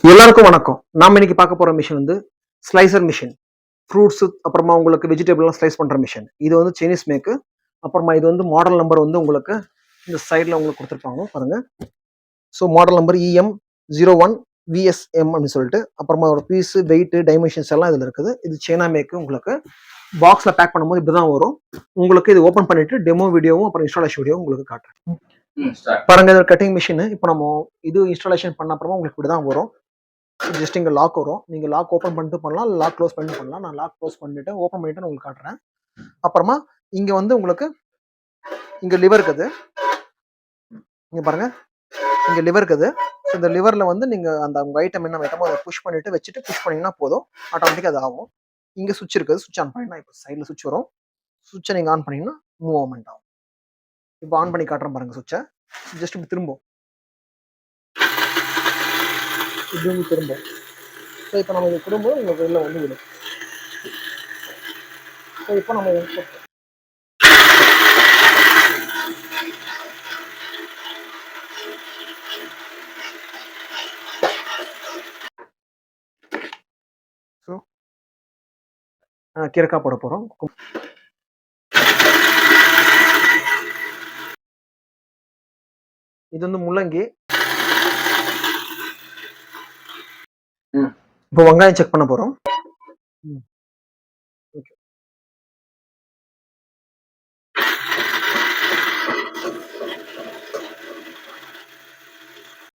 எல்லாருக்கும் வணக்கம். நாம இன்னைக்கு பார்க்க போற மிஷின் வந்து ஸ்லைசர் மிஷின். ஃப்ரூட்ஸ் அப்புறமா உங்களுக்கு வெஜிடபிள்லாம் ஸ்லைஸ் பண்ற மிஷின். இது வந்து சைனீஸ் மேக்கு. அப்புறமா இது வந்து மாடல் நம்பர் வந்து உங்களுக்கு இந்த சைடுல உங்களுக்கு கொடுத்துருப்பாங்க பாருங்க. So model number EM01 VSM அப்படின்னு சொல்லிட்டு அப்புறமா ஒரு பீஸ் வெயிட் டைமென்ஷன்ஸ் எல்லாம் இதுல இருக்குது. இது சைனா மேக்கு. உங்களுக்கு பாக்ஸ்ல பேக் பண்ணும்போது இப்படிதான் வரும். உங்களுக்கு இது ஓப்பன் பண்ணிட்டு டெமோ வீடியோவும் அப்புறம் இன்ஸ்டாலேஷன் வீடியோவும் உங்களுக்கு காட்டுறேன். பாருங்க இது கட்டிங் மிஷின். இப்போ நம்ம இது இன்ஸ்டாலேஷன் பண்ண அப்புறமா உங்களுக்கு இப்படிதான் வரும். ஜஸ்ட் இங்கே லாக் வரும். நீங்கள் லாக் ஓப்பன் பண்ணிட்டு பண்ணலாம், லாக் க்ளோஸ் பண்ணிட்டு பண்ணலாம். நான் லாக் க்ளோஸ் பண்ணிட்டு ஓப்பன் பண்ணிட்டு நான் உங்களுக்கு காட்டுறேன். அப்புறமா இங்கே வந்து உங்களுக்கு இங்கே லிவர் இருக்குது. இங்கே பாருங்க, இங்கே லிவர் இருக்குது. இந்த லிவரில் வந்து நீங்கள் அந்த உங்கள் ஐட்டம் என்ன ஐட்டமோ அதை புஷ் பண்ணிட்டு வச்சுட்டு புஷ் பண்ணிங்கன்னா போதும், ஆட்டோமேட்டிக்காக அது ஆகும். இங்கே சுவிட்ச் இருக்குது, சுவிட்ச் ஆன் பண்ணிங்கன்னா இப்போ சைடில் சுவிட்ச் வரும். சுவிட்சை நீங்கள் ஆன் பண்ணிங்கன்னா மூவ்மெண்ட் ஆகும். இப்போ ஆன் பண்ணி காட்டுறேன் பாருங்க சுவிட்சை. ஜஸ்ட் இப்படி திரும்பும், இப்படி திரும்பும். ஸோ இப்போ நம்ம இது திரும்பும் உங்களுக்கு வெளில வந்து விடும். ஸோ இப்போ நம்ம கீரைக்காய் போட போகிறோம். இது வந்து முள்ளங்கி. இப்போ வெங்காயம் செக் பண்ண போறோம்.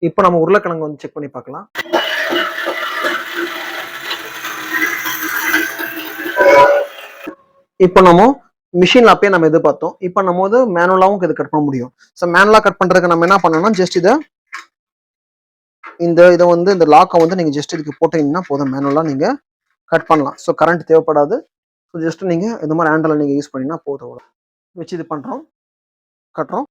இப்போ நம்ம உருளைக்கிழங்கு வந்து செக் பண்ணி பார்க்கலாம். இப்போ நம்ம மிஷின்ல அப்பயே நம்ம எதிர்பார்த்தோம். இப்போ நம்ம வந்து மேனுவலாவும் இது கட் பண்ண முடியும். ஸோ மேனுவலா கட் பண்றதுக்கு நம்ம என்ன பண்ணணும், ஜஸ்ட் இதை வந்து இந்த லாக்கை வந்து நீங்க ஜஸ்ட் இதுக்கு போட்டீங்கன்னா போதும், மேனுவலா நீங்க கட் பண்ணலாம். ஸோ கரண்ட் தேவைப்படாது. ஸோ ஜஸ்ட் நீங்க இந்த மாதிரி ஹேண்டில் நீங்க யூஸ் பண்ணீங்கன்னா போதும். வச்சு இது பண்றோம், கட்டுறோம்.